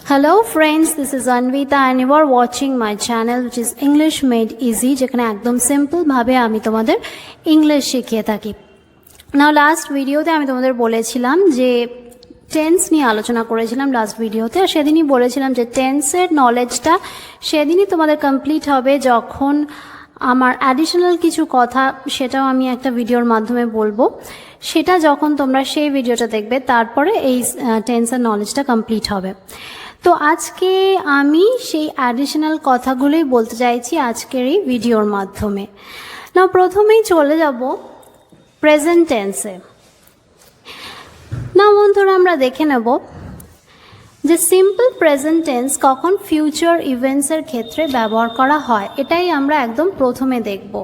Hello friends, this is Anvita and you are watching my channel which is English Made Easy যেখানে একদম simple ভাবে আমি তোমাদের English শিখিয়ে থাকি। নাও লাস্ট ভিডিওতে আমি তোমাদের বলেছিলাম যে টেন্স নিয়ে আলোচনা করেছিলাম লাস্ট ভিডিওতে, আর সেদিনই বলেছিলাম যে টেন্সের নলেজটা সেদিনই তোমাদের কমপ্লিট হবে যখন আমার অ্যাডিশনাল কিছু কথা সেটাও আমি একটা ভিডিওর মাধ্যমে বলবো, সেটা যখন তোমরা সেই ভিডিওটা দেখবে তারপরে এই টেন্সের নলেজটা কমপ্লিট হবে। তো আজকে আমি সেই অ্যাডিশনাল কথাগুলোই বলতে চাইছি আজকের এই ভিডিওর মাধ্যমে। না প্রথমেই চলে যাব প্রেজেন্ট টেন্সে। না বন্ধুরা, আমরা দেখে নেব যে সিম্পল প্রেজেন্ট টেন্স কখন ফিউচার ইভেন্টসের ক্ষেত্রে ব্যবহার করা হয়, এটাই আমরা একদম প্রথমে দেখব।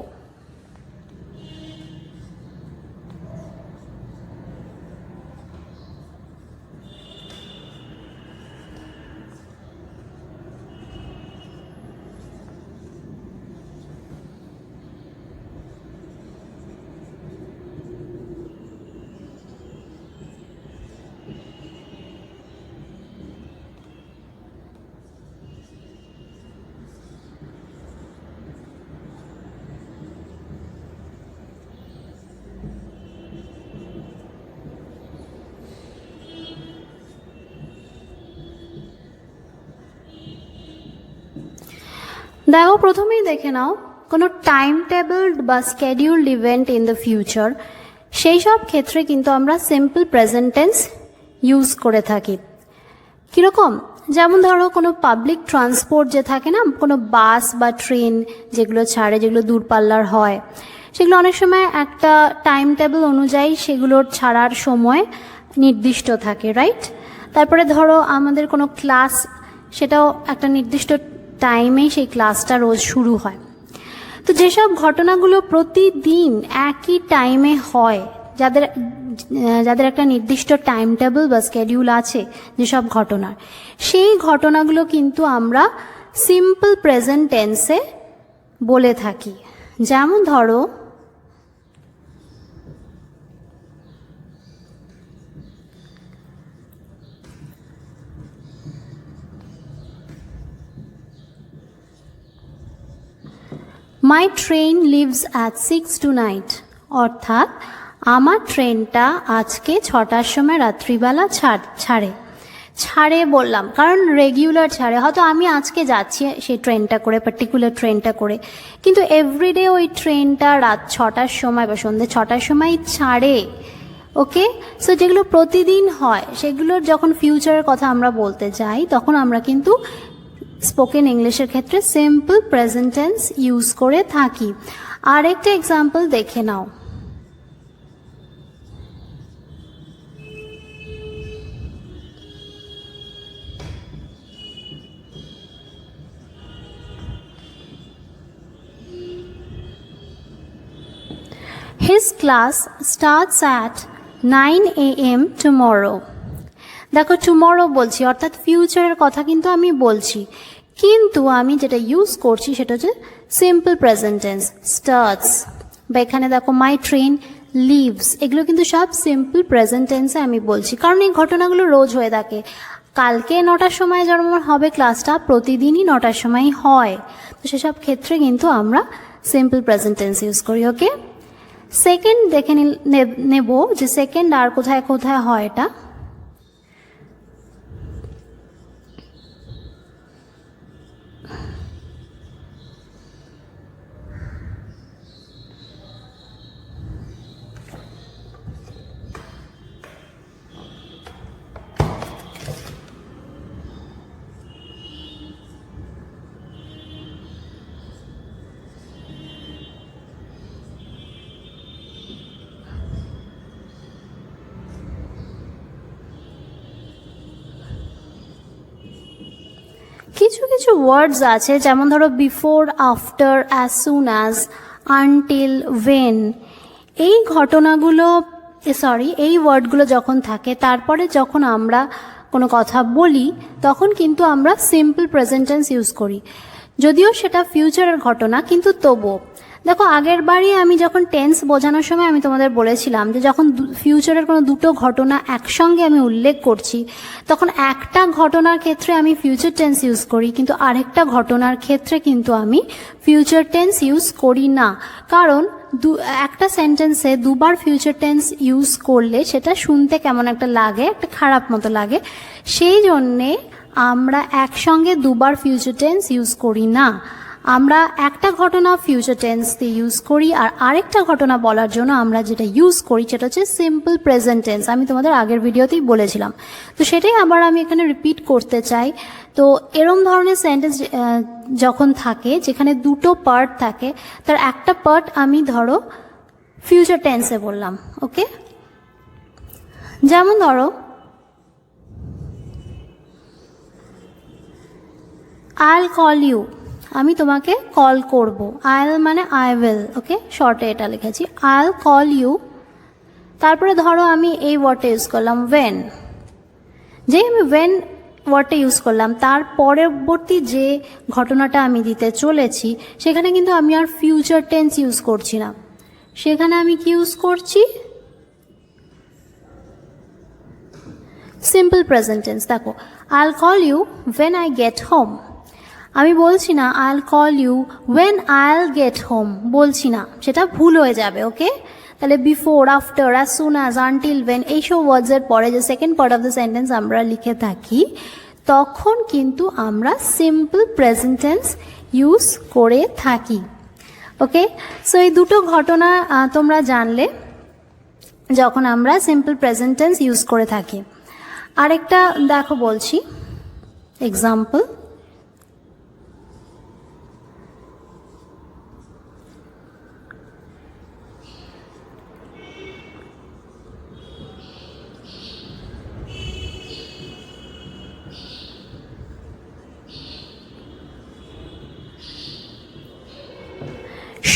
দেখো, প্রথমেই দেখে নাও কোনো টাইম টেবলড বা স্কেডিউলড ইভেন্ট ইন দ্য ফিউচার, সেই সব ক্ষেত্রে কিন্তু আমরা সিম্পল প্রেজেন্ট টেন্স ইউজ করে থাকি। কীরকম? যেমন ধরো কোনো পাবলিক ট্রান্সপোর্ট যে থাকে না, কোনো বাস বা ট্রেন যেগুলো ছাড়ে, যেগুলো দূরপাল্লার হয়, সেগুলো অনেক সময় একটা টাইম টেবল অনুযায়ী সেগুলোর ছাড়ার সময় নির্দিষ্ট থাকে, রাইট? তারপরে ধরো আমাদের কোনো ক্লাস, সেটাও একটা নির্দিষ্ট টাইমেই সেই ক্লাসটা রোজ শুরু হয়। তো যেসব ঘটনাগুলো প্রতিদিন একই টাইমে হয়, যাদের একটা নির্দিষ্ট টাইম টেবল বা স্কেডিউল আছে যেসব ঘটনার, সেই ঘটনাগুলো কিন্তু আমরা সিম্পল প্রেজেন্ট টেন্সে বলে থাকি। যেমন ধরো my train leaves at 6 tonight, অর্থাৎ আমার ট্রেনটা আজকে 6টার সময় রাত্রিবেলা ছাড়ে বললাম কারণ রেগুলার ছাড়ে। হয়তো আমি আজকে যাচ্ছি সেই ট্রেনটা করে, পার্টিকুলার ট্রেনটা করে, কিন্তু এভরিডে ওই ট্রেনটা রাত 6টার সময় বা সন্ধ্যে 6টার সময় ছাড়ে। ওকে, সো যেগুলো প্রতিদিন হয় সেগুলোর যখন ফিউচারের কথা আমরা বলতে যাই তখন আমরা কিন্তু স্পোকেন ইংলিশের ক্ষেত্রে সিম্পল প্রেজেন্ট টেন্স ইউজ করে থাকি। আরেকটা এক্সাম্পল দেখে নাও। His class starts at 9 AM tomorrow. দেখো, টুমরো বলছি অর্থাৎ ফিউচারের কথা কিন্তু আমি বলছি, কিন্তু আমি যেটা ইউজ করছি সেটা হচ্ছে সিম্পল প্রেজেন্ট টেন্স, স্টার্টস। বা এখানে দেখো মাই ট্রেন লিভস, এগুলো কিন্তু সব সিম্পল প্রেজেন্ট টেন্সে আমি বলছি, কারণ এই ঘটনাগুলো রোজ হয়ে থাকে। কালকে 9টার সময় যেমন হবে ক্লাসটা, প্রতিদিনই 9টার সময় হয়, তো সেসব ক্ষেত্রে কিন্তু আমরা সিম্পল প্রেজেন্ট টেন্স ইউজ করি। ওকে, সেকেন্ড দেখে নেব যে সেকেন্ড আর কোথায় কোথায় হয় এটা। কিছু কিছু ওয়ার্ডস আছে, যেমন ধরো before, after, as soon as, until, when. এই ঘটনাগুলো এই ওয়ার্ডগুলো যখন থাকে, তারপরে যখন আমরা কোনো কথা বলি তখন কিন্তু আমরা সিম্পল প্রেজেন্ট টেন্স ইউজ করি, যদিও সেটা ফিউচারের ঘটনা, কিন্তু তবুও দেখো আগের বারই আমি যখন টেন্স বোঝানোর সময় আমি তোমাদের বলেছিলাম যে যখন ফিউচারের কোনো দুটো ঘটনা একসঙ্গে আমি উল্লেখ করছি তখন একটা ঘটনার ক্ষেত্রে আমি ফিউচার টেন্স ইউজ করি, কিন্তু আরেকটা ঘটনার ক্ষেত্রে কিন্তু আমি ফিউচার টেন্স ইউজ করি না। কারণ একটা সেন্টেন্সে দুবার ফিউচার টেন্স ইউজ করলে সেটা শুনতে কেমন একটা লাগে, একটা খারাপ মতো লাগে। সেই জন্যে আমরা একসঙ্গে দুবার ফিউচার টেন্স ইউজ করি না। আমরা একটা ঘটনা ফিউচার টেন্স দিয়ে ইউজ করি, আর আরেকটা ঘটনা বলার জন্য আমরা যেটা ইউজ করি সেটা হচ্ছে সিম্পল প্রেজেন্ট টেন্স। আমি তোমাদের আগের ভিডিওতেই বলেছিলাম, তো সেটাই আবার আমি এখানে রিপিট করতে চাই। তো এরম ধরনের সেন্টেন্স যখন থাকে যেখানে দুটো পার্ট থাকে, তার একটা পার্ট আমি ধরো ফিউচার টেন্সে বললাম, ওকে। যেমন ধরো I'll call you, আমি তোমাকে কল করব। I'll মানে I will, ওকে, শর্টে এটা লিখেছি I'll call you। তারপরে ধরো আমি এই ওয়ার্ডটা ইউজ করলাম when, যে আমি when ওয়ার্ডটা ইউজ করলাম তার পরবর্তী যে ঘটনাটা আমি দিতে চলেছি সেখানে কিন্তু আমি আর ফিউচার টেন্স ইউজ করছি না, সেখানে আমি কি ইউজ করছি, সিম্পল প্রেজেন্ট টেন্স। দেখো I'll call you when I get home, আমি বলছি না I'll call you when I'll get home, বলছি না, সেটা ভুল হয়ে যাবে, ওকে। তাহলে before, after, as soon as, until, when এইসব ওয়ার্ডসের পরে যে second part of the sentence আমরা লিখে থাকি তখন কিন্তু আমরা সিম্পল প্রেজেন্ট টেন্স ইউজ করে থাকি, ওকে। সো এই দুটো ঘটনা তোমরা জানলে যখন আমরা সিম্পল প্রেজেন্ট টেন্স ইউজ করে থাকি। আরেকটা দেখো বলছি example,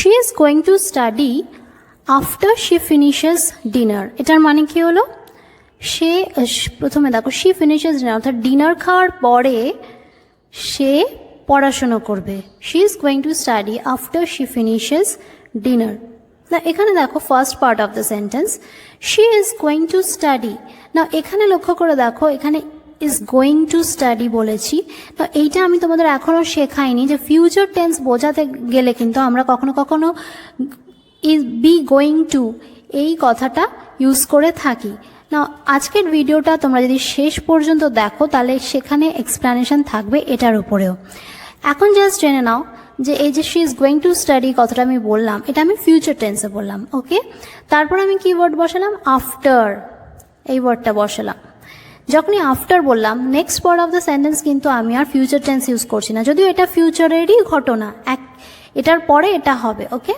she is going to study after she finishes dinner। এটার মানে কি হলো, সে প্রথমে দেখো she finishes dinner অর্থাৎ ডিনার খাওয়ার পরে সে পড়াশোনা করবে। she is going to study after she finishes dinner। না এখানে দেখো first part of the sentence she is going to study। না এখানে লক্ষ্য করে দেখো এখানে is going to study বলেছি, তো এইটা আমি তোমাদের এখনও শেখাইনি যে ফিউচার টেন্স বোঝাতে গেলে কিন্তু আমরা কখনো কখনো is be going to এই কথাটা ইউজ করে থাকি না। আজকের ভিডিওটা তোমরা যদি শেষ পর্যন্ত দেখো তাহলে সেখানে এক্সপ্লেনেশন থাকবে এটার উপরেও। এখন জাস্ট জেনে নাও যে এই যে she is going to study কথাটা আমি বললাম এটা আমি ফিউচার টেন্সে বললাম, ওকে। তারপর আমি কি ওয়ার্ড বসালাম, আফটার, এই ওয়ার্ডটা বসালাম। যখনই আফটার বললাম next part of the sentence কিন্তু আমি আর ফিউচার টেন্স ইউজ করছি না, যদিও এটা ফিউচারেরই ঘটনা, এটার পরে এটা হবে, ওকে।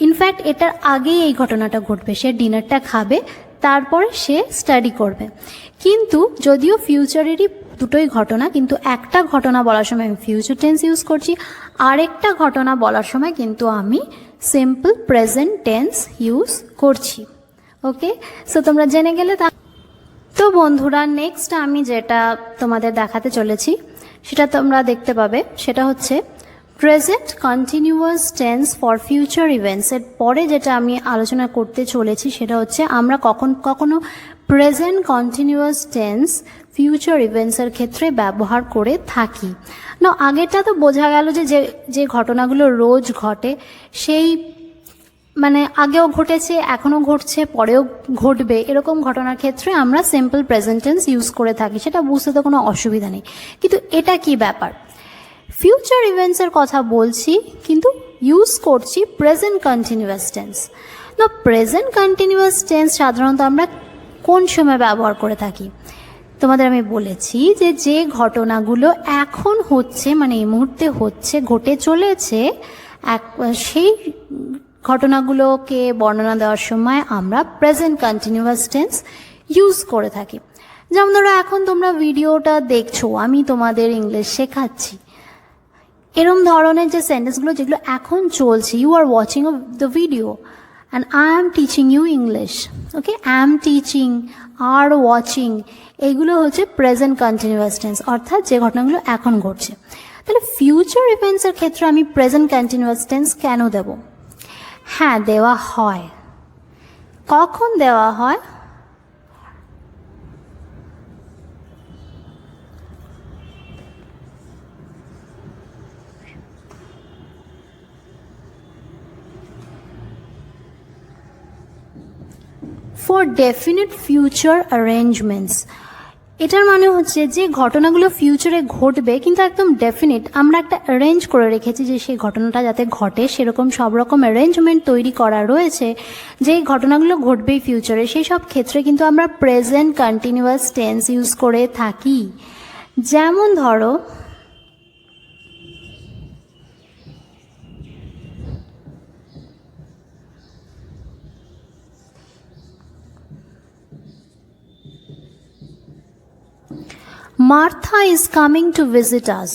ইনফ্যাক্ট এটার আগেই এই ঘটনাটা ঘটবে, সে ডিনারটা খাবে তারপরে সে স্টাডি করবে। কিন্তু যদিও ফিউচারেরই দুটোই ঘটনা, কিন্তু একটা ঘটনা বলার সময় আমি ফিউচার টেন্স ইউজ করছি, আরেকটা ঘটনা বলার সময় কিন্তু আমি সিম্পল প্রেজেন্ট টেন্স ইউজ করছি, ওকে। সো তোমরা জেনে গেলে। তো বন্ধুরা নেক্সট আমি যেটা তোমাদের দেখাতে চলেছি সেটা তোমরা দেখতে পাবে, সেটা হচ্ছে present continuous tense for future events. এর পরে যেটা আমি আলোচনা করতে চলেছি সেটা হচ্ছে আমরা কখনো প্রেজেন্ট কন্টিনিউয়াস টেন্স ফিউচার ইভেন্টসের ক্ষেত্রে ব্যবহার করে থাকি না। আগেরটা তো বোঝা গেল যে যে ঘটনাগুলো রোজ ঘটে, সেই মানে আগেও ঘটেছে, এখনও ঘটছে, পরেও ঘটবে, এরকম ঘটনার ক্ষেত্রে আমরা সিম্পল প্রেজেন্ট টেন্স ইউজ করে থাকি, সেটা বুঝতে তো কোনো অসুবিধা নেই। কিন্তু এটা কি ব্যাপার, ফিউচার ইভেন্টসের কথা বলছি কিন্তু ইউজ করছি প্রেজেন্ট কন্টিনিউয়াস টেন্স। না প্রেজেন্ট কন্টিনিউয়াস টেন্স সাধারণত আমরা কোন সময় ব্যবহার করে থাকি, তোমাদের আমি বলেছি যে যে ঘটনাগুলো এখন হচ্ছে মানে এই মুহূর্তে হচ্ছে, ঘটে চলেছে, সেই ঘটনাগুলোকে বর্ণনা দেওয়ার সময় আমরা প্রেজেন্ট কন্টিনিউয়াস টেন্স ইউজ করে থাকি। যেমন ধরো এখন তোমরা ভিডিওটা দেখছো, আমি তোমাদের ইংলিশ শেখাচ্ছি, এরম ধরনের যে সেন্টেন্সগুলো যেগুলো এখন চলছে, you are watching the video and I am teaching you English, okay. I am teaching, আর ওয়াচিং, এগুলো হচ্ছে প্রেজেন্ট কন্টিনিউয়াস টেন্স, অর্থাৎ যে ঘটনাগুলো এখন ঘটছে। তাহলে ফিউচার ইভেন্টসের ক্ষেত্রে আমি প্রেজেন্ট কন্টিনিউয়াস টেন্স কেন দেব, হ্যাঁ, দেওয়া হয়। কখন দেওয়া হয়? ফর ডেফিনিট ফিউচার অ্যারেঞ্জমেন্টস, এটার মানে হচ্ছে যে ঘটনাগুলো ফিউচারে ঘটবে কিন্তু একদম ডেফিনিট, আমরা একটা অ্যারেঞ্জ করে রেখেছি যে সেই ঘটনাটা যাতে ঘটে সেরকম সব রকম অ্যারেঞ্জমেন্ট তৈরি করা রয়েছে যে ঘটনাগুলো ঘটবেই ফিউচারে, সেই সব ক্ষেত্রে কিন্তু আমরা প্রেজেন্ট কন্টিনিউয়াস টেন্স ইউজ করে থাকি। যেমন ধরো Martha is coming to visit আস,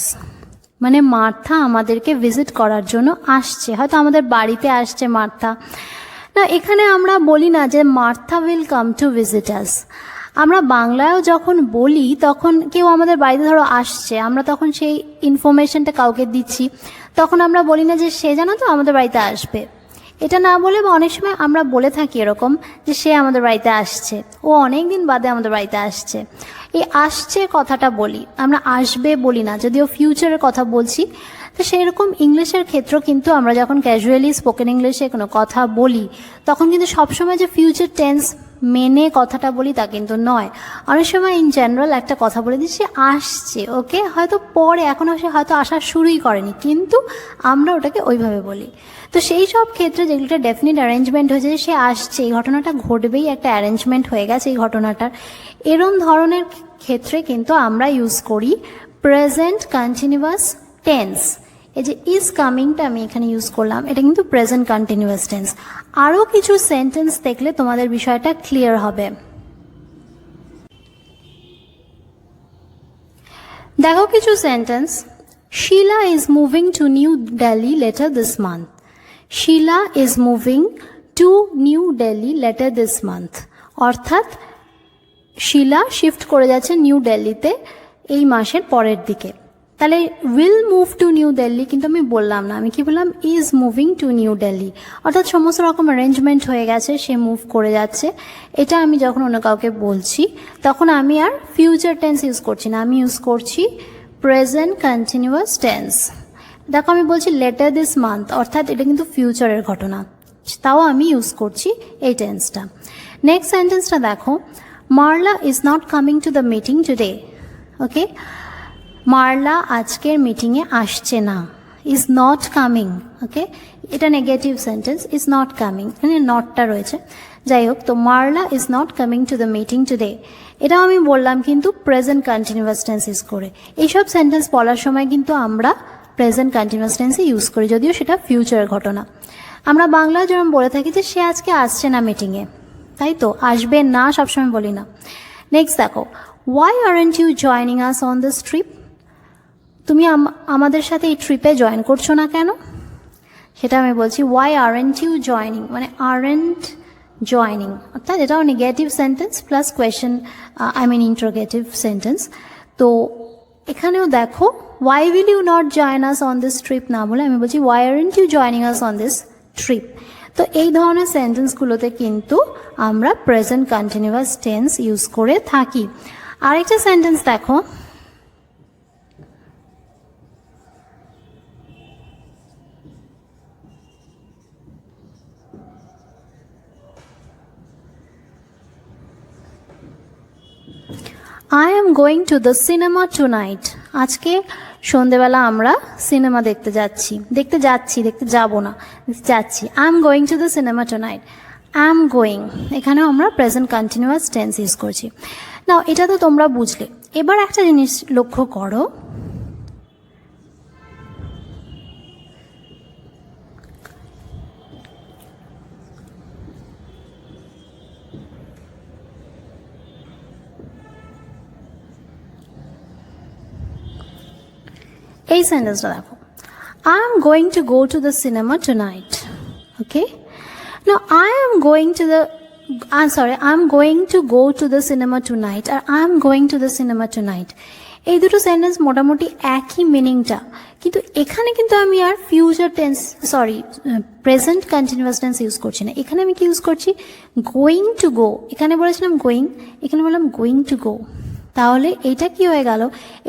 মানে মার্থা আমাদেরকে ভিজিট করার জন্য আসছে, হয়তো আমাদের বাড়িতে আসছে মার্থা। না, এখানে আমরা বলি না যে Martha will come to visit us. আমরা বাংলায়ও যখন বলি তখন কেউ আমাদের বাড়িতে ধরো আসছে, আমরা তখন সেই ইনফরমেশনটা কাউকে দিচ্ছি, তখন আমরা বলি না যে সে জানো তো আমাদের বাড়িতে আসবে। এটা না বলে বা অনেক সময় আমরা বলে থাকি এরকম যে সে আমাদের বাড়িতে আসছে, ও অনেক দিন বাদে আমাদের বাড়িতে আসছে। এই আসছে কথাটা বলি, আমরা আসবে বলি না, যদিও ফিউচারের কথা বলছি। তো সেরকম ইংলিশের ক্ষেত্রেও কিন্তু আমরা যখন ক্যাজুয়ালি স্পোকেন ইংলিশে কোনো কথা বলি তখন কিন্তু সবসময় যে ফিউচার টেন্স মেনে কথাটা বলি তা কিন্তু নয়। অনেক সময় ইন জেনারেল একটা কথা বলে দিই সে আসছে, ওকে, হয়তো পরে, এখনও সে হয়তো আসা শুরুই করেনি, কিন্তু আমরা ওটাকে ওইভাবে বলি। তো সেই সব ক্ষেত্রে যেগুলোটা ডেফিনিট অ্যারেঞ্জমেন্ট হয়েছে যে সে আসছে, এই ঘটনাটা ঘটবেই, একটা অ্যারেঞ্জমেন্ট হয়ে গেছে এই ঘটনাটার, এরম ধরনের ক্ষেত্রে কিন্তু আমরা ইউজ করি প্রেজেন্ট কন্টিনিউয়াস টেন্স। এই যে ইজ কামিংটা আমি এখানে ইউজ করলাম, এটা কিন্তু প্রেজেন্ট কন্টিনিউয়াস টেন্স। আরও কিছু সেন্টেন্স দেখলে তোমাদের বিষয়টা ক্লিয়ার হবে। দেখো কিছু sentence, Shila is moving to new Delhi letter this month. Shila is moving to new Delhi letter this month, অর্থাৎ শিলা শিফট করে যাচ্ছে নিউ দিল্লিতে এই মাসের পরের দিকে। তাহলে will move to new Delhi কিন্তু আমি বললাম না, আমি কি বললাম, is moving to new Delhi, অর্থাৎ সমস্ত রকম অ্যারেঞ্জমেন্ট হয়ে গেছে, সে মুভ করে যাচ্ছে। এটা আমি যখন অন্য কাউকে বলছি তখন আমি আর ফিউচার টেন্স ইউজ করছি না, আমি ইউজ করছি প্রেজেন্ট কন্টিনিউয়াস টেন্স। দেখো আমি বলছি লেটার দিস মান্থ, অর্থাৎ এটা কিন্তু ফিউচারের ঘটনা, তাও আমি ইউজ করছি এই টেন্সটা। নেক্সট সেন্টেন্সটা দেখো, Marla is not coming to the meeting today. Okay, Marla আজকের মিটিংয়ে আসছে না, ইজ নট কামিং। ওকে, এটা negative sentence, is not coming, এখানে নটটা রয়েছে। যাই হোক, তো Marla is not coming to the meeting today, এটাও আমি বললাম কিন্তু প্রেজেন্ট কন্টিনিউয়াস টেন্স ইউজ করে। এইসব সেন্টেন্স বলার সময় কিন্তু আমরা প্রেজেন্ট কন্টিনিউয়াস টেন্সে ইউজ করি, যদিও সেটা ফিউচারের ঘটনা। আমরা বাংলায় যেরকম বলে থাকি যে সে আজকে আসছে না মিটিংয়ে, তাই তো, আসবে না সবসময় বলি না। নেক্সট দেখো, why aren't you joining us on this trip, তুমি আমাদের সাথে এই ট্রিপে জয়েন করছো না কেন, সেটা আমি বলছি ওয়াই আরন্ট ইউ জয়নিং, মানে আরন্ট জয়নিং, অর্থাৎ এটাও negative sentence plus question, I mean interrogative sentence. তো এখানেও দেখো why will you not join us on this trip না বলে আমি বলছি why aren't you joining us on this trip. তো এই ধরনের সেন্টেন্সগুলোতে কিন্তু আমরা প্রেজেন্ট কন্টিনিউয়াস টেন্স ইউজ করে থাকি। আরেকটা সেন্টেন্স দেখো, I am going to the cinema tonight. আজকে সন্ধেবেলা আমরা সিনেমা দেখতে যাচ্ছি, দেখতে যাব না, যাচ্ছি। I am going to the cinema tonight. I am going, এখানেও আমরা প্রেজেন্ট কন্টিনিউয়াস টেন্স ইউজ করছি। নাও এটা তো তোমরা বুঝলে, এবার একটা জিনিস লক্ষ্য করো, এই সেন্টেন্সটা দেখো, I am going to go to the cinema tonight. Okay, now I am going to the I'm going to go to the cinema tonight R I'm going to the cinema tonight এই দুটো sentence মোটামুটি একই মিনিংটা, কিন্তু এখানে কিন্তু আমি আর future tense present continuous tense use করছি না। এখানে আমি কি ইউজ করছি? Going to go. এখানে বলেছিলাম গোয়িং, এখানে বললাম গোয়িং টু গো। তাহলে এইটা কি হয়ে গেল?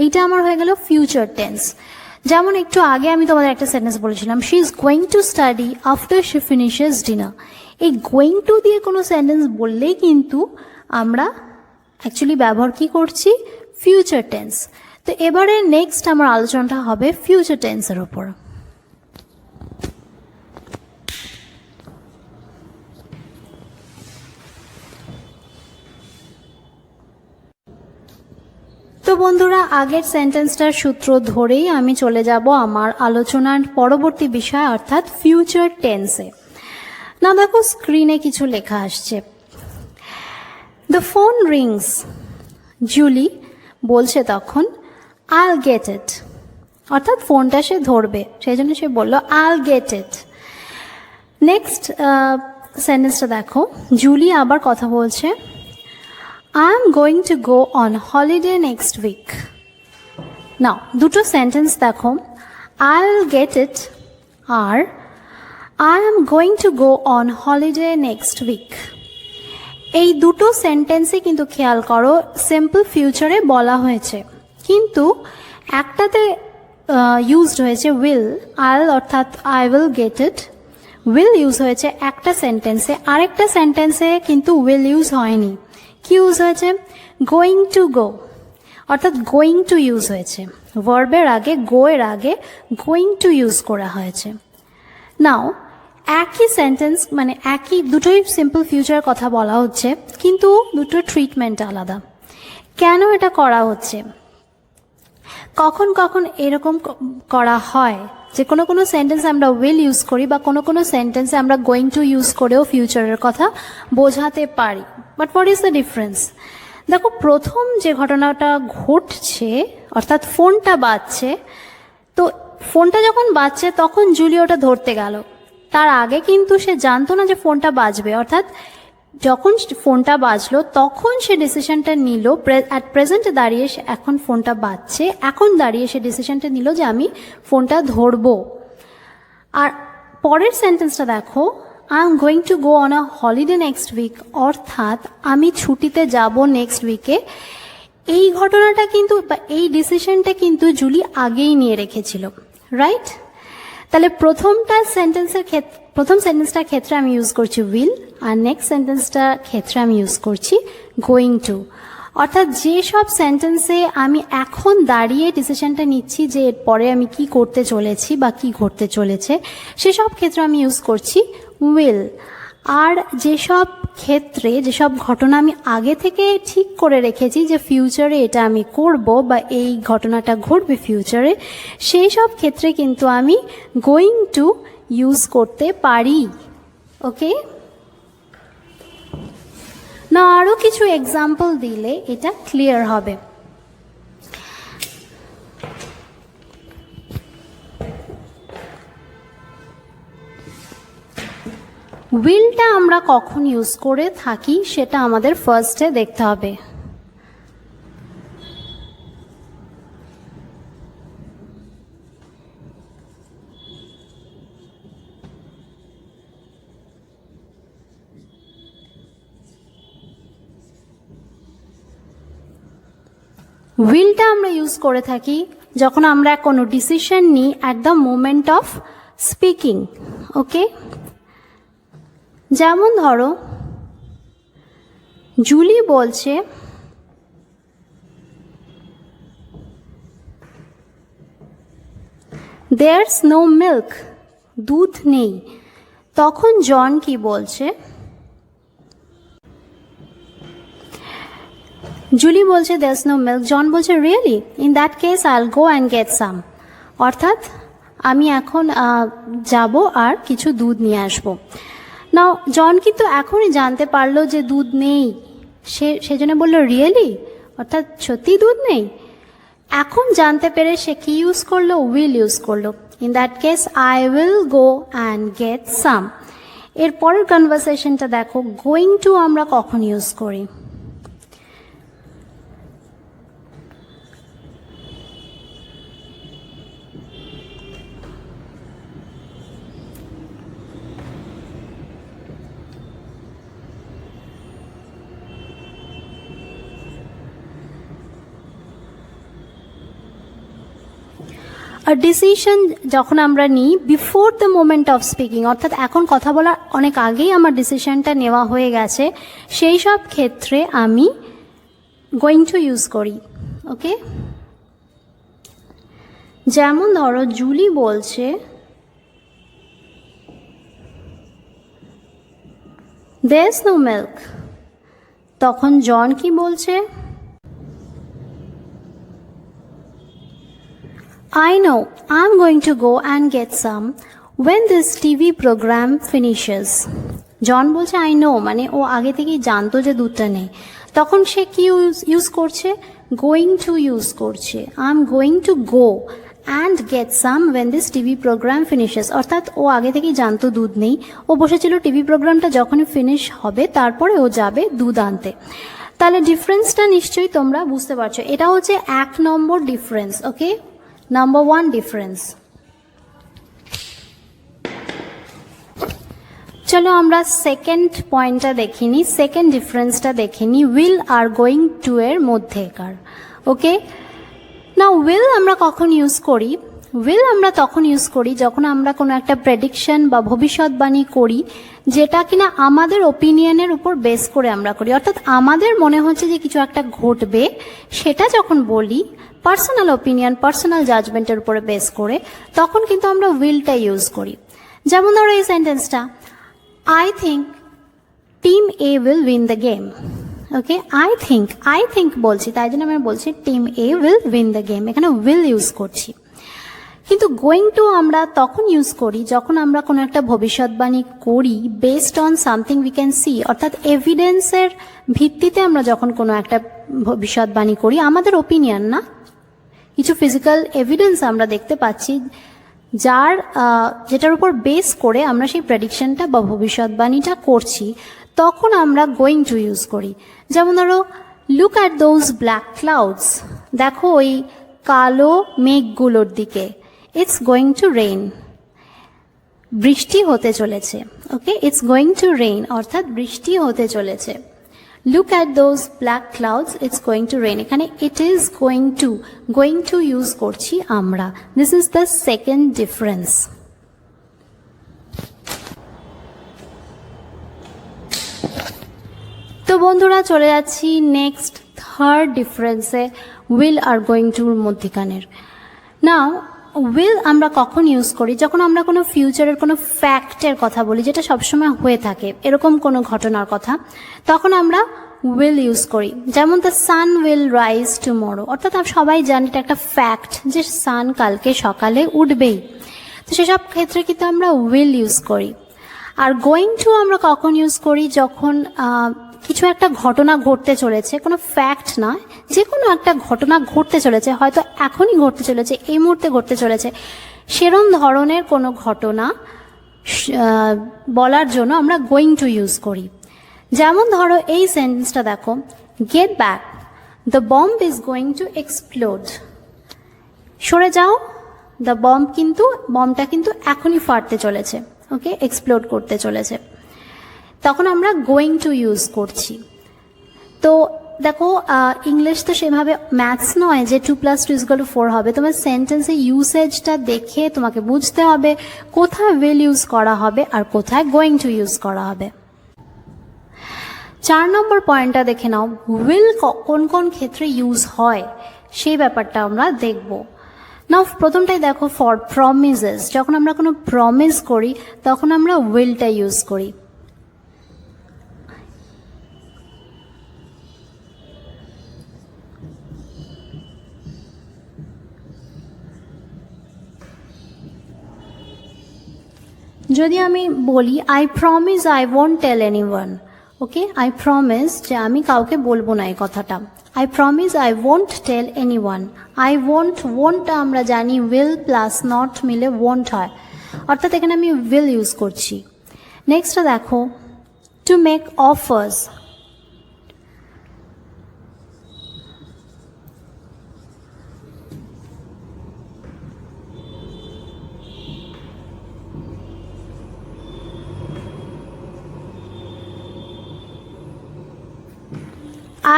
এইটা আমার হয়ে গেল ফিউচার টেন্স। যেমন একটু আগে আমি তোমাদের একটা সেন্টেন্স বলেছিলাম, she is going to study after she finishes dinner. এই গোয়িং টু দিয়ে কোনো সেন্টেন্স বললেই কিন্তু আমরা অ্যাকচুয়ালি ব্যবহার কি করছি? Future tense. তো এবারে নেক্সট আমার আলোচনাটা হবে ফিউচার টেন্সের উপর। তো বন্ধুরা, আগের সেন্টেন্সটার সূত্র ধরেই আমি চলে যাব আমার আলোচনার পরবর্তী বিষয় অর্থাৎ ফিউচার টেন্সে। না দেখো, স্ক্রিনে কিছু লেখা আসছে। The phone Rings. জুলি বলছে তখন আইল গেট ইট, অর্থাৎ ফোনটা সে ধরবে, সেই জন্য সে বলল আইল গেট ইট। নেক্সট সেন্টেন্সটা দেখো, জুলি আবার কথা বলছে, I am going to go on holiday next week. Now, দুটো সেন্টেন্স দেখো, I'll get it R I am going to go on holiday next week। এই দুটো সেন্টেন্সে কিন্তু খেয়াল করো সিম্পল ফিউচারে বলা হয়েছে, কিন্তু একটাতে ইউজড হয়েছে উইল, আইল অর্থাৎ I will get it, will use হয়েছে একটা সেন্টেন্সে, আরেকটা সেন্টেন্সে কিন্তু উইল ইউজ হয়নি। কি ইউজ হয়েছে? গোয়িং টু গো, অর্থাৎ গোয়িং টু ইউজ হয়েছে, ভার্বের আগে গো এর আগে গোয়িং টু ইউজ করা হয়েছে। নাও একই সেন্টেন্স মানে একই দুটোই সিম্পল ফিউচার কথা বলা হচ্ছে, কিন্তু দুটো ট্রিটমেন্ট আলাদা। কেন এটা করা হচ্ছে? কখন কখন এরকম করা হয় যে কোনো কোনো সেন্টেন্সে আমরা উইল ইউজ করি বা কোনো কোনো সেন্টেন্সে আমরা গোয়িং টু ইউজ করেও ফিউচারের কথা বোঝাতে পারি। But what is the difference? দেখো, প্রথম যে ঘটনাটা ঘটছে অর্থাৎ ফোনটা বাজছে, তো ফোনটা যখন বাজছে তখন জুলি ওটা ধরতে গেল। তার আগে কিন্তু সে জানতো না যে ফোনটা বাজবে, অর্থাৎ যখন ফোনটা বাজলো তখন সে ডিসিশনটা নিল, অ্যাট প্রেজেন্টে দাঁড়িয়ে এখন ফোনটা বাজছে, এখন দাঁড়িয়ে সে ডিসিশনটা নিল যে আমি ফোনটা ধরবো। আর পরের সেন্টেন্সটা দেখো, I am going to go on a holiday next week, অর্থাৎ আমি ছুটিতে যাব নেক্সট উইকে। এই ঘটনাটা কিন্তু বা এই ডিসিশনটা কিন্তু জুলি আগেই নিয়ে রেখেছিল, রাইট? তাহলে প্রথম সেন্টেন্সটার ক্ষেত্রে আমি ইউজ করছি উইল, আর নেক্সট সেন্টেন্সটার ক্ষেত্রে আমি ইউজ করছি গোয়িং টু। অর্থাৎ যেসব সেন্টেন্সে আমি এখন দাঁড়িয়ে ডিসিশনটা নিচ্ছি যে এরপরে আমি কি করতে চলেছি বা কি ঘটতে চলেছে, সেসব ক্ষেত্রে আমি ইউজ করছি উইল। আর যেসব ক্ষেত্রে যেসব ঘটনা আমি আগে থেকে ঠিক করে রেখেছি যে ফিউচারে এটা আমি করব বা এই ঘটনাটা ঘটবে ফিউচারে, সেই সব ক্ষেত্রে কিন্তু আমি গোয়িং টু ইউজ করতে পারি। ওকে, না আরও কিছু এক্সাম্পল দিলে এটা ক্লিয়ার হবে। উইলটা আমরা কখন ইউজ করে থাকি সেটা আমাদের ফার্স্টে দেখতে হবে। উইলটা আমরা ইউজ করে থাকি যখন আমরা কোনো ডিসিশন নিই at the moment of speaking. Okay, যেমন ধরো জুলি বলছে দেয়ারস নো মিল্ক, দুধ নেই, তখন জন কি বলছে? জুলি বলছে দেয়ারস নো মিল্ক, জন বলছে রিয়েলি, ইন দ্যাট কেস আইল গো অ্যান্ড গেট সাম, অর্থাৎ আমি এখন যাব আর কিছু দুধ নিয়ে আসবো। নাও জন কিন্তু এখনই জানতে পারলো যে দুধ নেই, সেজন্য বললো রিয়েলি, অর্থাৎ সত্যি দুধ নেই। এখন জানতে পেরে সে কি ইউজ করলো? উইল ইউজ করলো। In that case I will go and get সাম। এর পরের কনভারসেশনটা দেখো, গোয়িং টু আমরা কখন ইউজ করি? ডিসিশন যখন আমরা নিই before the moment of speaking, অর্থাৎ এখন কথা বলার অনেক আগেই আমার ডিসিশনটা নেওয়া হয়ে গেছে, সেই সব ক্ষেত্রে আমি গোয়িং টু ইউজ করি। ওকে, যেমন ধরো জুলি বলছে দেয়ার ইজ নো মিল্ক, তখন জন কি বলছে? I know, I'm going to go and get some when this TV program finishes. জন বলছে আই নো, মানে ও আগে থেকেই জানতো যে দুধটা নেই। তখন সে কি ইউজ করছে? গোয়িং টু ইউজ করছে। I am going to go and get some when this TV programme finishes, অর্থাৎ ও আগে থেকেই জানতো দুধ নেই, ও বসেছিল টিভি প্রোগ্রামটা যখনই ফিনিশ হবে তারপরে ও যাবে দুধ আনতে। তাহলে ডিফারেন্সটা নিশ্চয়ই তোমরা বুঝতে পারছো, এটা হচ্ছে 1 নম্বর ডিফারেন্স। ওকে, নাম্বার 1 ডিফারেন্স। চলো আমরা সেকেন্ড পয়েন্টটা দেখিনি, সেকেন্ড ডিফারেন্সটা দেখিনি উইল আর গোয়িং টু এর মধ্যেকার। ওকে, না উইল আমরা কখন ইউজ করি? উইল আমরা তখন ইউজ করি যখন আমরা কোনো একটা প্রেডিকশন বা ভবিষ্যৎবাণী করি যেটা কিনা আমাদের ওপিনিয়নের উপর বেস করে আমরা করি, অর্থাৎ আমাদের মনে হচ্ছে যে কিছু একটা ঘটবে, সেটা যখন বলি পার্সোনাল ওপিনিয়ন, পার্সোনাল জাজমেন্টের উপরে বেস করে, তখন কিন্তু আমরা উইলটা ইউজ করি। যেমন ধরো এই সেন্টেন্সটা, I think team A will win the game. Okay, I think বলছি, তাই জন্য আমি বলছি team A will win the game, এখানে উইল ইউজ করছি। কিন্তু গোয়িং টু আমরা তখন ইউজ করি যখন আমরা কোনো একটা ভবিষ্যৎবাণী করি based on something we can see, অর্থাৎ এভিডেন্সের ভিত্তিতে আমরা যখন কোনো একটা ভবিষ্যৎবাণী করি, আমাদের ওপিনিয়ন না, কিছু ফিজিক্যাল এভিডেন্স আমরা দেখতে পাচ্ছি যেটার উপর বেস করে আমরা সেই প্রেডিকশনটা বা ভবিষ্যৎবাণীটা করছি, তখন আমরা গোয়িং টু ইউজ করি। যেমন ধরো look at those black clouds, দেখো ওই কালো মেঘগুলোর দিকে, ইটস গোয়িং টু রেইন, বৃষ্টি হতে চলেছে। Okay, it's going to rain অর্থাৎ বৃষ্টি হতে চলেছে। Look at those black clouds, it's going to rain, এখানে it is going to use করছি আমরা। This is the second difference. তো বন্ধুরা চলে যাচ্ছি নেক্সট থার্ড ডিফারেন্সে, উইল আর গোয়িং টুর মধ্যিখানের। নাও উইল আমরা কখন ইউজ করি? যখন আমরা কোনো ফিউচারের কোনো ফ্যাক্টের কথা বলি যেটা সবসময় হয়ে থাকে, এরকম কোনো ঘটনার কথা, তখন আমরা উইল ইউজ করি। যেমন the sun will rise tomorrow, অর্থাৎ সবাই জানি এটা একটা ফ্যাক্ট যে সান কালকে সকালে উঠবেই, তো সেসব ক্ষেত্রে কিন্তু আমরা উইল ইউজ করি। আর গোয়িং টু আমরা কখন ইউজ করি? যখন কিছু একটা ঘটনা ঘটতে চলেছে, কোনো ফ্যাক্ট নয়, যে কোনো একটা ঘটনা ঘটতে চলেছে, হয়তো এখনই ঘটতে চলেছে, এই মুহূর্তে ঘটতে চলেছে, সেরকম ধরনের কোনো ঘটনা বলার জন্য আমরা গোয়িং টু ইউজ করি। যেমন ধরো এই সেন্টেন্সটা দেখো, get back, the bomb is going two explode, সরে যাও, দ্য বম্বটা কিন্তু এখনই ফাটতে চলেছে, ওকে, এক্সপ্লোড করতে চলেছে, তখন আমরা গোয়িং টু ইউজ করছি। তো দেখো ইংলিশ তো সেভাবে ম্যাথস নয় যে 2+2=4 হবে, তোমার সেন্টেন্সের ইউসেজটা দেখে তোমাকে বুঝতে হবে কোথায় উইল ইউজ করা হবে আর কোথায় গোয়িং টু ইউজ করা হবে। 4 নম্বর পয়েন্টটা দেখে নাও, উইল কোন কোন ক্ষেত্রে ইউজ হয় সেই ব্যাপারটা আমরা দেখব। নাও প্রথমটাই দেখো, ফর প্রমিসেস, যখন আমরা কোনো প্রমিস করি তখন আমরা উইলটা ইউজ করি। যদি আমি বলি I promise I won't tell anyone, okay, I promise যে আমি কাউকে বলবো না এই কথাটা, I promise I won't tell anyone. I ওয়ন্টটা আমরা জানি উইল প্লাস নট মিলে ওয়ন্ট হয়, অর্থাৎ এখানে আমি উইল ইউজ করছি। নেক্সটটা দেখো, to make offers.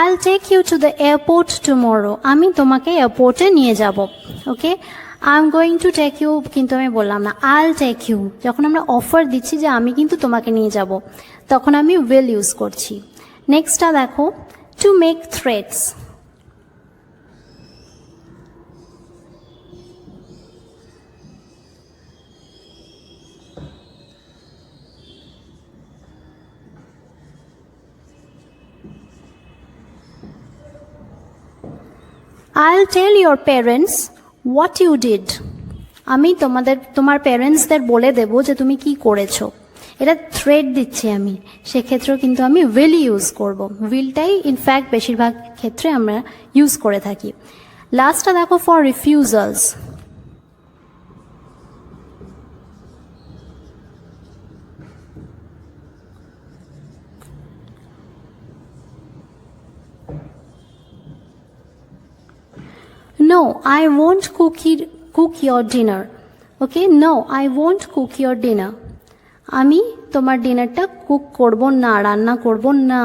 I'll take you to the airport tomorrow. আমি তোমাকে এয়ারপোর্টে নিয়ে যাব। ওকে, I'm going to take you কিন্তু আমি বললাম না, I'll take you। যখন আমরা অফার দিচ্ছি যে আমি কিন্তু তোমাকে নিয়ে যাব, তখন আমি will ইউজ করছি। নেক্সটটা দেখো, to make threats. I'll tell your parents what you did. আমি তোমার প্যারেন্টসদের বলে দেব যে তুমি কি করেছো। এটা থ্রেট দিচ্ছি আমি, সেক্ষেত্রেও কিন্তু আমি উইল ইউজ করব। উইলটাই ইনফ্যাক্ট বেশিরভাগ ক্ষেত্রে আমরা ইউজ করে থাকি। লাস্টটা দেখো, for রিফিউজালস। No, I won't cook your dinner. Okay, no, I won't cook your dinner. আমি তোমার ডিনারটা কুক করব না, রান্না করব না।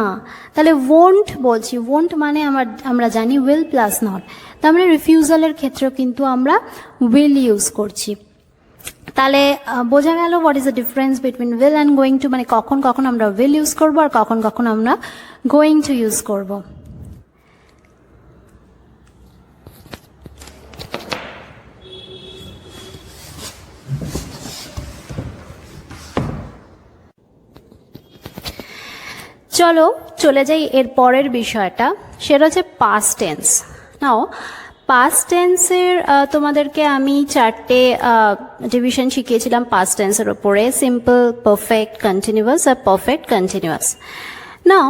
তাহলে won't বলছি, won't মানে আমরা জানি will প্লাস নট। তার মানে রিফিউজালের ক্ষেত্রেও কিন্তু আমরা will ইউজ করছি। তাহলে বোঝা গেল what is the difference between will and going to, মানে কখন কখন আমরা will ইউজ করবো আর কখন কখন আমরা গোয়িং টু ইউজ করব। চলো চলে যাই এর পরের বিষয়টা, সেটা হচ্ছে পাস্ট টেন্স। নাও পাস্ট টেন্সের তোমাদেরকে আমি 4টে ডিভিশন শিখিয়েছিলাম পাস্ট টেন্সের ওপরে, সিম্পল, পারফেক্ট, কন্টিনিউয়াস আর পারফেক্ট কন্টিনিউয়াস। নাও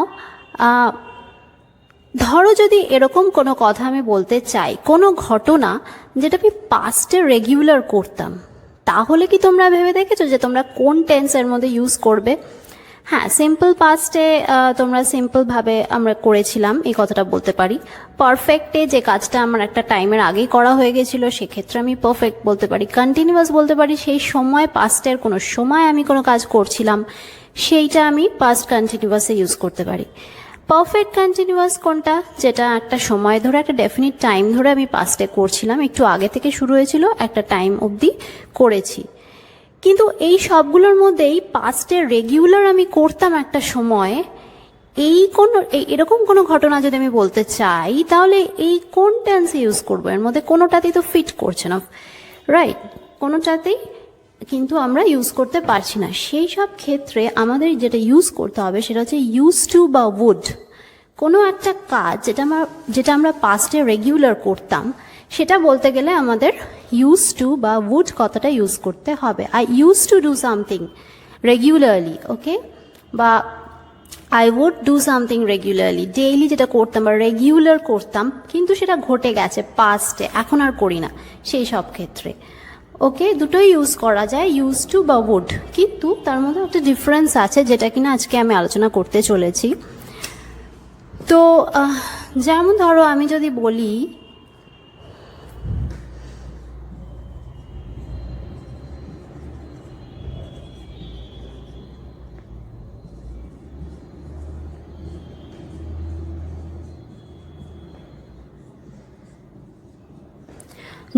ধরো যদি এরকম কোনো কথা আমি বলতে চাই, কোনো ঘটনা যেটা আমি পাস্টে রেগুলার করতাম, তাহলে কি তোমরা ভেবে দেখেছো যে তোমরা কোন টেন্সের মধ্যে ইউজ করবে? হ্যাঁ, সিম্পল পাস্টে তোমরা সিম্পলভাবে আমরা করেছিলাম এই কথাটা বলতে পারি। পারফেক্টে যে কাজটা আমার একটা টাইমের আগেই করা হয়ে গেছিলো, সেক্ষেত্রে আমি পারফেক্ট বলতে পারি। কন্টিনিউয়াস বলতে পারি সেই সময়, পাস্টের কোনো সময় আমি কোনো কাজ করছিলাম, সেইটা আমি পাস্ট কন্টিনিউয়াসে ইউজ করতে পারি। পারফেক্ট কন্টিনিউয়াস কোনটা? যেটা একটা সময় ধরে, একটা ডেফিনিট টাইম ধরে আমি পাস্টে করছিলাম, একটু আগে থেকে শুরু হয়েছিল, একটা টাইম অবধি করেছি। কিন্তু এই সবগুলোর মধ্যেই পাস্টে রেগুলার আমি করতাম একটা সময়, এরকম কোনো ঘটনা যদি আমি বলতে চাই, তাহলে এই কোন টেন্সে ইউজ করবো? এর মধ্যে কোনোটাতেই তো ফিট করছে না, রাইট? কোনোটাতেই কিন্তু আমরা ইউজ করতে পারছি না। সেই সব ক্ষেত্রে আমাদের যেটা ইউজ করতে হবে সেটা হচ্ছে ইউজ টু বা উড। কোনো একটা কাজ যেটা আমরা পাস্টে রেগুলার করতাম, সেটা বলতে গেলে আমাদের ইউজ টু বা উড কথাটা ইউজ করতে হবে। I use to do something regularly, okay, বা I would do something regularly. Daily যেটা করতাম বা রেগুলার করতাম, কিন্তু সেটা ঘটে গেছে পাস্টে, এখন আর করি না, সেই সব ক্ষেত্রে ওকে দুটোই ইউজ করা যায়, ইউজ টু বা উড। কিন্তু তার মধ্যে একটা ডিফারেন্স আছে, যেটা কিনা আজকে আমি আলোচনা করতে চলেছি। তো যেমন ধরো আমি যদি বলি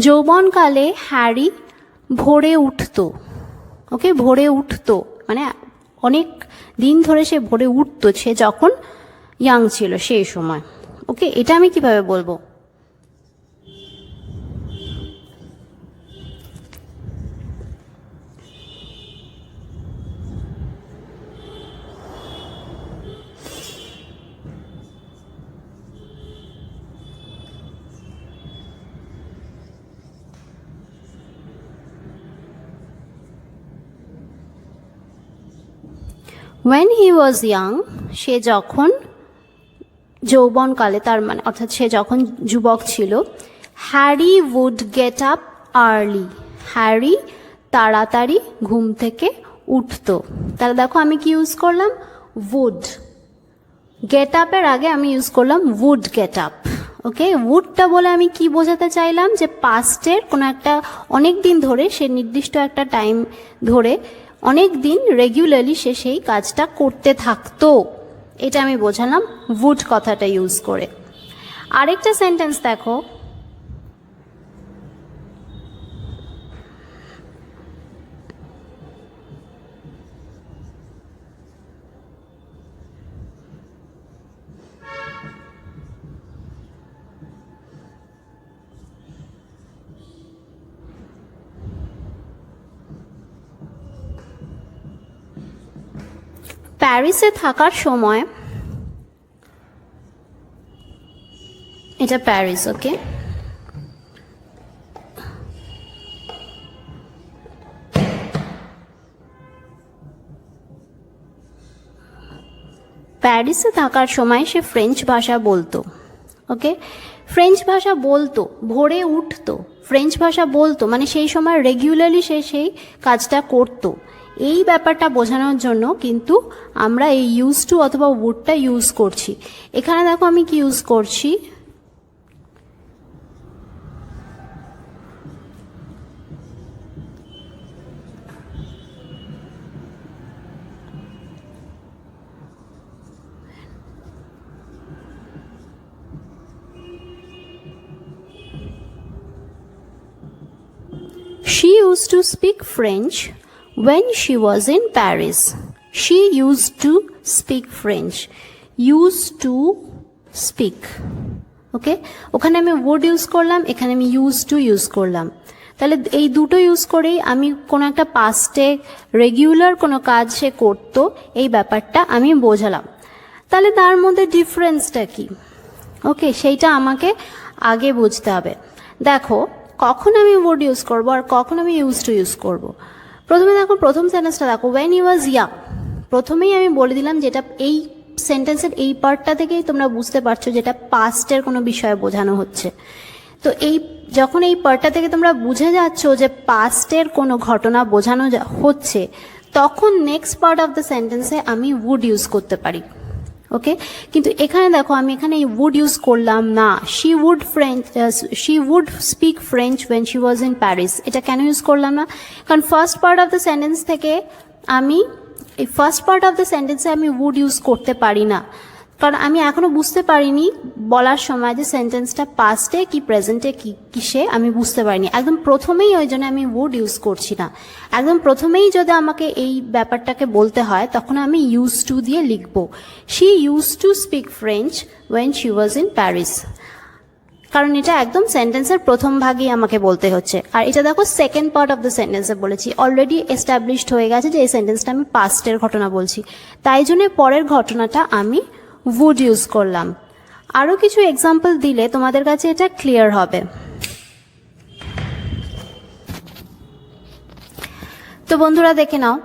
যৌবনকালে হ্যারি ভোরে উঠতো, ওকে, ভোরে উঠতো মানে অনেক দিন ধরে সে ভোরে উঠতো, সে যখন ইয়াং ছিল সেই সময়, ওকে। এটা আমি কিভাবে বলবো? when he was young, সে যখন যৌবনকালে, তার মানে অর্থাৎ সে যখন যুবক ছিল, Harry would get up early, Harry তাড়াতাড়ি ঘুম থেকে উঠতো। তাহলে দেখো আমি কি ইউজ করলাম, would। গেট আপের আগে আমি ইউজ করলাম would get up। ওকে, উডটা বলে আমি কি বোঝাতে চাইলাম, যে পাস্টের কোনো একটা অনেক দিন ধরে, সে নির্দিষ্ট একটা টাইম ধরে অনেক দিন রেগুলারলি সে সেই কাজটা করতে থাকতো, এটা আমি বোঝালাম would কথাটা ইউজ করে। আরেকটা সেন্টেন্স দেখো, প্যারিসে থাকার সময়, এটা প্যারিস, ওকে, প্যারিসে থাকার সময় সে ফ্রেঞ্চ ভাষা বলতো। ওকে, ফ্রেঞ্চ ভাষা বলতো, ভোরে উঠতো, ফ্রেঞ্চ ভাষা বলতো, মানে সেই সময় রেগুলারলি সে সেই কাজটা করতো। এই ব্যাপারটা বোঝানোর জন্য কিন্তু আমরা এই ইউজ টু অথবা উডটা ইউজ করছি। এখানে দেখো আমি কি ইউজ করছি, she used to speak French when she was in Paris. She used to speak French. Used to speak. ওকে, ওখানে আমি would ইউজ করলাম, এখানে আমি used to ইউজ করলাম। তাহলে এই দুটো ইউজ করেই আমি কোনো একটা পাস্টে রেগুলার কোনো কাজ সে করতো, এই ব্যাপারটা আমি বোঝালাম। তাহলে তার মধ্যে ডিফারেন্সটা কি, ওকে, সেইটা আমাকে আগে বুঝতে হবে। দেখো কখন আমি would ইউজ করবো আর কখন আমি ইউজ টু ইউজ করবো। প্রথমে দেখো, প্রথম সেন্টেন্সটা দেখো, when he was young। প্রথমেই আমি বলে দিলাম যেটা এই সেন্টেন্সের এই পার্টটা থেকেই তোমরা বুঝতে পারছো যেটা পাস্টের কোনো বিষয়ে বোঝানো হচ্ছে। তো এই যখন এই পার্টটা থেকে তোমরা বুঝে যাচ্ছ যে পাস্টের কোনো ঘটনা বোঝানো হচ্ছে, তখন নেক্সট পার্ট অফ দ্য সেন্টেন্সে আমি would ইউজ করতে পারি। ওকে, কিন্তু এখানে দেখো আমি এখানে would ইউজ করলাম না। she would speak French when she was in Paris, এটা কেন ইউজ করলাম না, কারণ first part of the sentence থেকে আমি এই ফার্স্ট পার্ট অফ দ্য সেন্টেন্সে আমি would ইউজ করতে পারি না, কারণ আমি এখনো বুঝতে পারিনি বলার সময় যে সেন্টেন্সটা পাস্টে কি প্রেজেন্টে কি কিসে আমি বুঝতে পারিনি। একদম প্রথমেই ওই জন্য আমি would ইউজ করছি না। একদম প্রথমেই যদি আমাকে এই ব্যাপারটাকে বলতে হয় তখন আমি ইউজ টু দিয়ে লিখব, she use to speak French when she was in Paris, কারণ এটা একদম সেন্টেন্সের প্রথম ভাগেই আমাকে বলতে হচ্ছে। আর এটা দেখো সেকেন্ড পার্ট অফ দ্য সেন্টেন্সে বলেছি, অলরেডি এস্টাবলিশড হয়ে গেছে যে এই সেন্টেন্সটা আমি পাস্টের ঘটনা বলছি, তাই জন্য পরের ঘটনাটা আমি would ইউজ করলাম। আরও কিছু এক্সাম্পল দিলে তোমাদের কাছে এটা ক্লিয়ার হবে। তো বন্ধুরা দেখে নাও,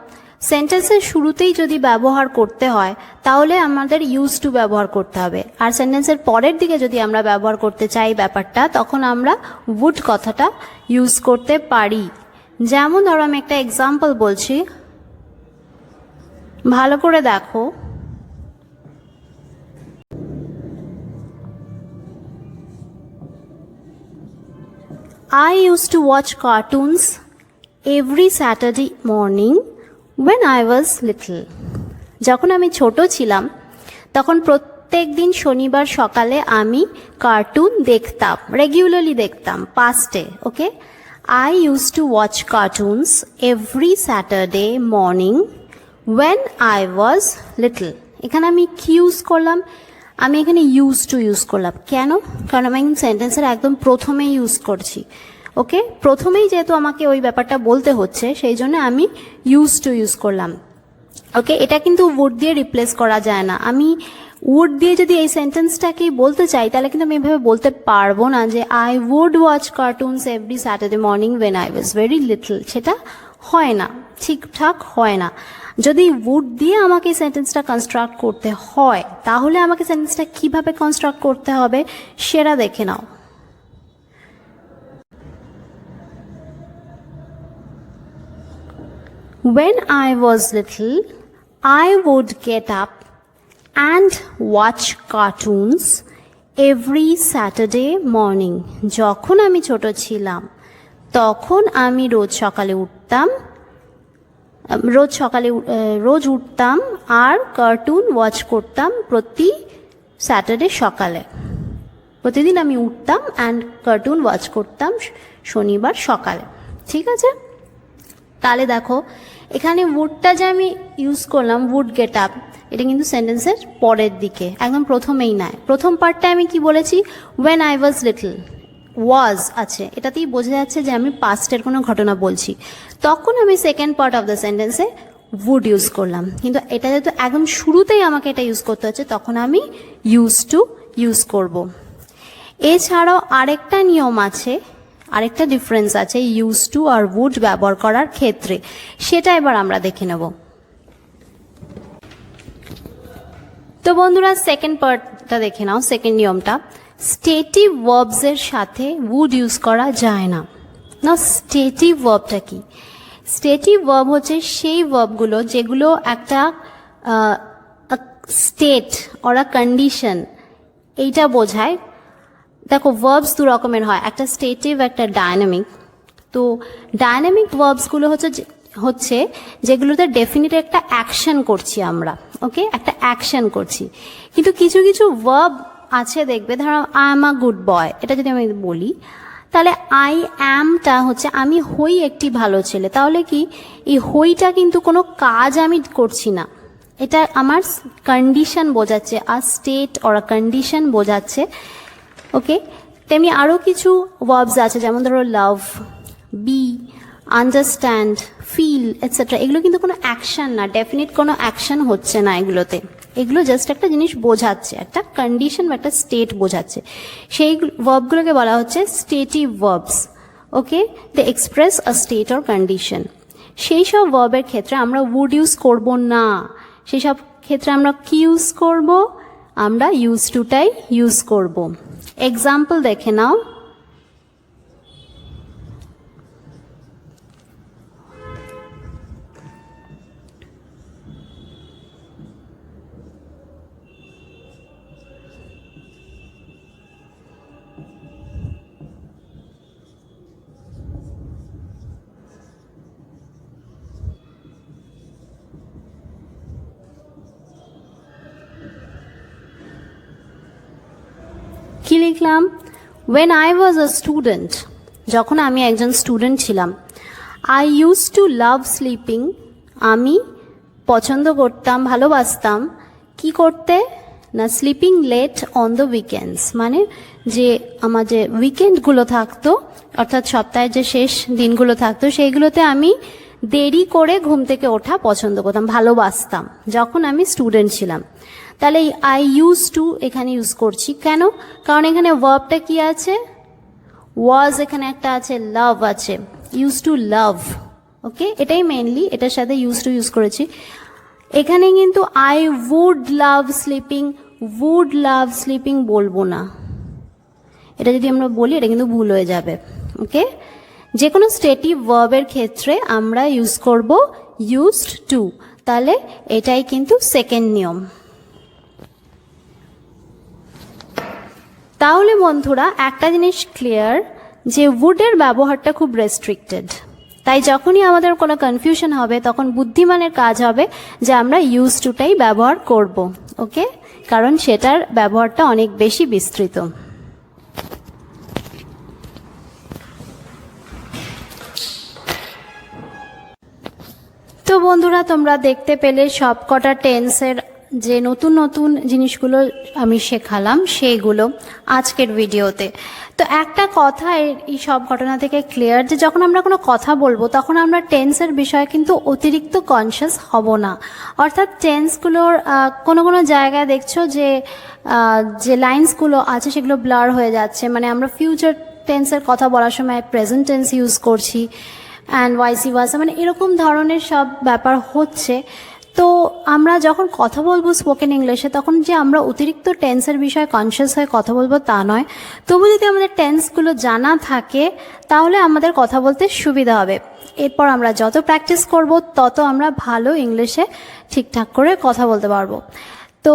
সেন্টেন্সের শুরুতেই যদি ব্যবহার করতে হয় তাহলে আমাদের ইউজ টু ব্যবহার করতে হবে, আর সেন্টেন্সের পরের দিকে যদি আমরা ব্যবহার করতে চাই ব্যাপারটা, তখন আমরা would কথাটা ইউজ করতে পারি। যেমন ধরো আমি একটা এক্সাম্পল বলছি, ভালো করে দেখো। I used to watch cartoons every Saturday morning when I was little. যখন আমি ছোট ছিলাম তখন প্রত্যেক দিন শনিবার সকালে আমি কার্টুন দেখতাম, রেগুলারলি দেখতাম, পাস্টে। ওকে, I used to watch cartoons every Saturday morning when I was little. এখানে আমি কি ইউজ করলাম, আমি এখানে ইউজ টু ইউজ করলাম। কেন, কারণ আমি সেন্টেন্সের একদম প্রথমেই ইউজ করছি। ওকে, প্রথমেই যেহেতু আমাকে ওই ব্যাপারটা বলতে হচ্ছে সেই জন্য আমি ইউজ টু ইউজ করলাম। ওকে, এটা কিন্তু would দিয়ে রিপ্লেস করা যায় না। আমি would দিয়ে যদি এই সেন্টেন্সটাকেই বলতে চাই তাহলে কিন্তু আমি এভাবে বলতে পারবো না যে I would watch cartoons every Saturday morning when I was very little। সেটা হয় না, ঠিকঠাক হয় না। যদি would দিয়ে আমাকে সেন্টেন্সটা কনস্ট্রাক্ট করতে হয় তাহলে আমাকে সেন্টেন্সটা কিভাবে কনস্ট্রাক্ট করতে হবে সেটা দেখে নাও। When I was little, I would get up and watch cartoons every Saturday morning. যখন আমি ছোট ছিলাম তখন আমি রোজ উঠতাম আর কার্টুন ওয়াচ করতাম প্রতি স্যাটারডে সকালে। প্রতিদিন আমি উঠতাম অ্যান্ড কার্টুন ওয়াচ করতাম শনিবার সকালে। ঠিক আছে, তাহলে দেখো এখানে উডটা যে আমি ইউজ করলাম, উড গেট আপ, এটা কিন্তু সেন্টেন্সের পরের দিকে, একদম প্রথমেই নয়। প্রথম পার্টটা আমি কি বলেছি, ওয়েন আই ওয়াজ লিটল, ওয়াজ আছে, এটাতেই বোঝা যাচ্ছে যে আমি পাস্টের কোনো ঘটনা বলছি। তখন আমি সেকেন্ড পার্ট অফ দ্য সেন্টেন্সে উড ইউজ করলাম, কিন্তু এটা যেহেতু একদম শুরুতেই আমাকে এটা ইউজ করতে হচ্ছে, তখন আমি ইউজ টু ইউজ করব। এছাড়াও আরেকটা নিয়ম আছে, আরেকটা ডিফারেন্স আছে ইউজ টু আর উড ব্যবহার করার ক্ষেত্রে, সেটা এবার আমরা দেখে নেব। তো বন্ধুরা সেকেন্ড পার্টটা দেখে নাও, সেকেন্ড নিয়মটা, স্টেটিভ ভার্বসের সাথে উড ইউজ করা যায় না। না, স্টেটিভ ভার্বটা কি? স্টেটিভ ভার্ব হচ্ছে সেই ভার্বগুলো যেগুলো একটা স্টেট অর আ কন্ডিশন এইটা বোঝায়। দেখো ভার্বস দু রকমের হয়, একটা স্টেটিভ, একটা ডায়নামিক। তো ডায়নামিক ভার্বসগুলো হচ্ছে যেগুলোতে ডেফিনিট একটা অ্যাকশন করছি আমরা, ওকে, একটা অ্যাকশন করছি। কিন্তু কিছু কিছু ভার্ব আছে দেখবে, ধরো I am a good boy, এটা যদি আমি বলি, তাহলে আই অ্যামটা হচ্ছে আমি হই একটি ভালো ছেলে। তাহলে কি এই হইটা কিন্তু কোনো কাজ আমি করছি না, এটা আমার কন্ডিশন বোঝাচ্ছে, আর স্টেট অর কন্ডিশন বোঝাচ্ছে, ওকে। তেমনি আরও কিছু ভার্বস আছে, যেমন ধরো লাভ, বি, আন্ডারস্ট্যান্ড, ফিল এটসেট্রা। এগুলো কিন্তু কোনো অ্যাকশন না, ডেফিনিট কোনো অ্যাকশন হচ্ছে না এগুলোতে, এগুলো জাস্ট একটা জিনিস বোঝাচ্ছে, একটা কন্ডিশন বা একটা স্টেট বোঝাচ্ছে। সেই ভার্বগুলোকে বলা হচ্ছে stative verbs, okay, they express a state or condition. সেই সব ভার্বের ক্ষেত্রে আমরা উড ইউজ করব না, সেই সব ক্ষেত্রে আমরা কি ইউজ করব, আমরা ইউজ টুটাই ইউজ করব। এক্সাম্পল দেখে নাও, কি লিখলাম, when I was a student, যখন আমি একজন স্টুডেন্ট ছিলাম, I used to love sleeping, আমি পছন্দ করতাম, ভালোবাসতাম কি করতে না, sleeping late on the weekends, মানে যে আমার যে উইকেন্ডগুলো থাকতো, অর্থাৎ সপ্তাহের যে শেষ দিনগুলো থাকতো, সেইগুলোতে আমি দেরি করে ঘুম থেকে ওঠা পছন্দ করতাম, ভালোবাসতাম, যখন আমি স্টুডেন্ট ছিলাম। তাহলে এই আই ইউজ টু এখানে ইউজ করছি কেন, কারণ এখানে ভার্বটা কি আছে, ওয়াজ, এখানে একটা আছে লাভ আছে, ইউজ টু লাভ, ওকে, এটাই মেইনলি এটার সাথে ইউজ টু ইউজ করেছি। এখানে কিন্তু আই উড লাভ স্লিপিং বলবো না, এটা যদি আমরা বলি এটা কিন্তু ভুল হয়ে যাবে, ওকে। যে কোনো স্টেটিভ ভার্বের ক্ষেত্রে আমরা ইউজ করব ইউজড টু, তাহলে এটাই কিন্তু সেকেন্ড নিয়ম। তাহলে বন্ধুরা একটা জিনিস ক্লিয়ার, যে উডের ব্যবহারটা খুব রেস্ট্রিক্টেড, তাই যখনই আমাদের কোনো কনফিউশন হবে তখন বুদ্ধিমানের কাজ হবে যে আমরা ইউজ টুটাই ব্যবহার করব, ওকে, কারণ সেটার ব্যবহারটা অনেক বেশি বিস্তৃত। তো বন্ধুরা তোমরা দেখতে পেলে সব কটা টেন্সের যে নতুন নতুন জিনিসগুলো আমি শেখালাম সেইগুলো আজকের ভিডিওতে। তো একটা কথা এই সব ঘটনা থেকে ক্লিয়ার, যে যখন আমরা কোনো কথা বলবো তখন আমরা টেন্সের বিষয়ে কিন্তু অতিরিক্ত কনসিয়াস হব না। অর্থাৎ টেন্সগুলোর কোনো কোনো জায়গায় দেখছো যে লাইন্সগুলো আছে সেগুলো ব্লার হয়ে যাচ্ছে, মানে আমরা ফিউচার টেন্সের কথা বলার সময় প্রেজেন্ট টেন্স ইউজ করছি অ্যান্ড ভাইস ভার্সা, মানে এরকম ধরনের সব ব্যাপার হচ্ছে। তো আমরা যখন কথা বলবো স্পোকেন ইংলিশে তখন যে আমরা অতিরিক্ত টেন্সের বিষয়ে কনসিয়াস হয়ে কথা বলবো তা নয়, তবু যদি আমাদের টেন্সগুলো জানা থাকে তাহলে আমাদের কথা বলতে সুবিধা হবে। এরপর আমরা যত প্র্যাকটিস করব তত আমরা ভালো ইংলিশে ঠিকঠাক করে কথা বলতে পারবো। তো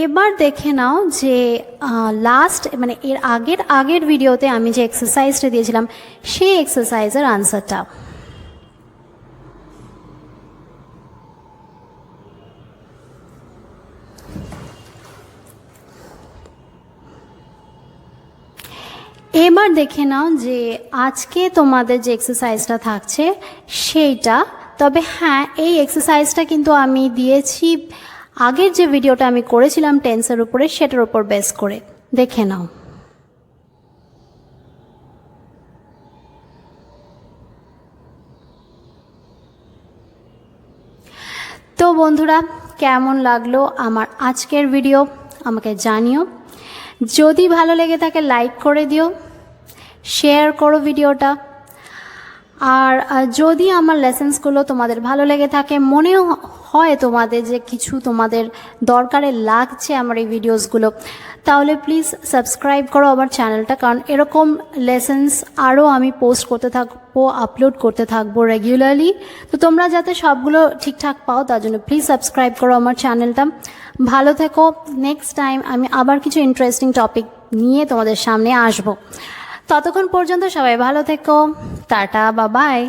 এবার দেখে নাও যে লাস্ট মানে এর আগের ভিডিওতে আমি যে এক্সারসাইজটা দিয়েছিলাম সেই এক্সারসাইজের আনসারটা। এবার দেখে নাও যে আজকে তোমাদের যে এক্সারসাইজটা থাকছে সেইটা, তবে হ্যাঁ এই এক্সারসাইজটা কিন্তু আমি দিয়েছি আগের যে ভিডিওটা আমি করেছিলাম টেন্সের উপরে, সেটার উপর বেস করে। দেখে নাও। তো বন্ধুরা, কেমন লাগলো আমার আজকের ভিডিও আমাকে জানিও। যদি ভালো লেগে থাকে লাইক করে দিও, শেয়ার করো ভিডিওটা। আর যদি আমার লেসেন্সগুলো তোমাদের ভালো লেগে থাকে, মনে হয় তোমাদের যে কিছু তোমাদের দরকারে লাগছে আমার এই ভিডিওসগুলো, তাহলে প্লিজ সাবস্ক্রাইব করো আমার চ্যানেলটা, কারণ এরকম লেসেন্স আরও আমি পোস্ট করতে থাকবো, আপলোড করতে থাকবো রেগুলারলি। তো তোমরা যাতে সবগুলো ঠিকঠাক পাও তার জন্য প্লিজ সাবস্ক্রাইব করো আমার চ্যানেলটা। ভালো থেকো। নেক্সট টাইম আমি আবার কিছু ইন্টারেস্টিং টপিক নিয়ে তোমাদের সামনে আসবো। ততক্ষণ পর্যন্ত সবাই ভালো থেকো। টাটা, বা বাই।